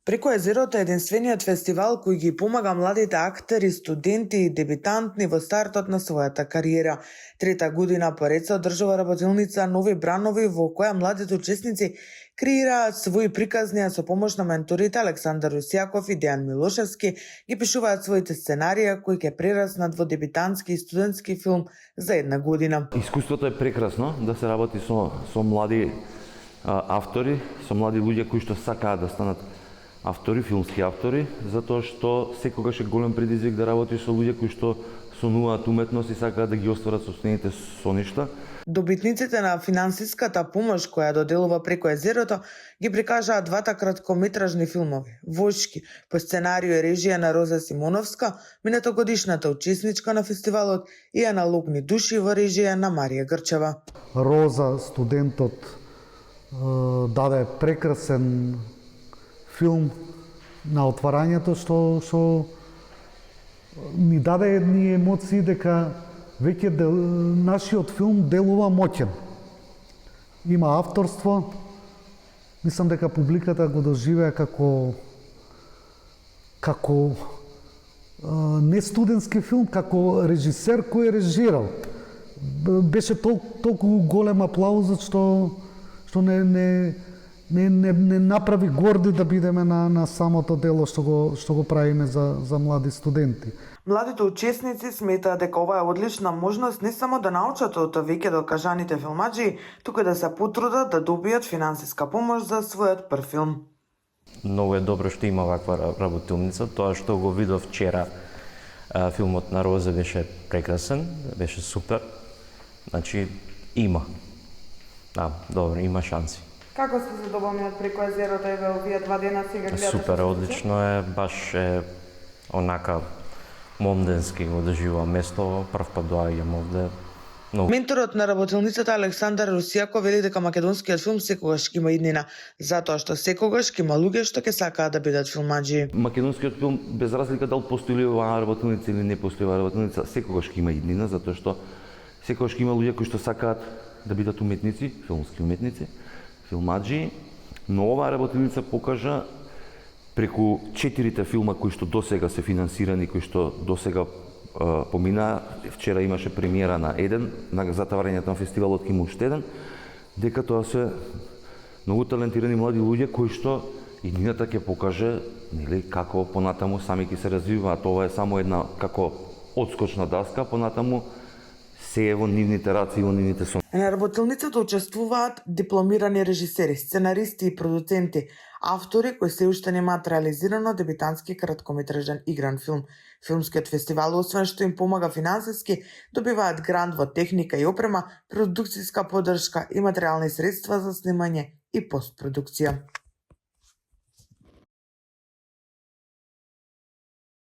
Преко езерото е единствениот фестивал кој ги помага младите актери, студенти и дебитантни во стартот на својата кариера. Трета година поред се одржува работилница Нови бранови во која младите учесници креираат своји приказни, а со помош на менторите Александар Русјаков и Дејан Милошевски ги пишуваат своите сценарија кои ќе прераснат во дебитантски и студентски филм за една година. Искуството е прекрасно да се работи со млади автори, со млади луѓе кои што сакаат да станат автори, филмски автори, затоа што секогаш е голем предизвик да работиш со луѓе кои што сонуваат уметност и сакаат да ги остварат собствените соништа. Добитниците на финансиската помош која доделува Преко езерото ги прикажаа двата краткометражни филмови Вошки по сценарио и режија на Роза Симоновска, минатогодишната учесничка на фестивалот, и Аналогни души во режија на Марија Грчева. Роза, студентот, даде прекрасен филм на отварањето што ни даде едни емоции дека веќе нашиот филм делува моќен. Има авторство, мислам дека публиката го доживеа како не студентски филм, како режисер кој е режирал. Беше толку голем аплаузот што не направи горди да бидеме на самото дело што го правиме за млади студенти. Младите учесници сметаат дека ова е одлична можност не само да научат од веќе докажаните филмаџи, туку да се потрудат да добијат финансиска помош за својот прв филм. Многу е добро што има ваква работилница. Тоа што го видов вчера, филмот на Роза беше прекрасен, беше супер. Значи, има. Да, добро, има шанси. Како сте задоволни од Преко езерото и овие 2 дена сега гледате? Супер, одлично е, баш е онака момденски го доживувам место, прв пат доаѓам овде. Менторот на работилницата Александар Русјаков вели дека македонскиот филм секогаш ќе има иднина, затоа што секогаш ќе има луѓе што ќе сакаат да бидат филмаџи. Македонскиот филм, без разлика дали постои ли оваа работилница или не постои оваа работилница, секогаш ќе има иднина, затоа што секогаш ќе има луѓе кои што сакаат да бидат уметници, филмски уметници, филмаџи, но оваа работилница покажа преку 4 филма кои што досега се финансирани, кои што досега помина, вчера имаше премиера на еден, на затварањето на фестивалот има уште еден, дека тоа се многу талентирани млади луѓе кои што иднината ќе покаже, нели, како понатаму сами ќе се развиваат. Ова е само една како одскочна даска, понатаму се е во нивните раци и во нивните сон. На работилницата учествуваат дипломирани режисери, сценаристи и продуценти, автори кои се уште немаат реализирано дебитантски краткометражен игран филм. Филмскиот фестивал, освен што им помага финансиски, добиваат грант во техника и опрема, продукцијска поддршка и материјални средства за снимање и постпродукција.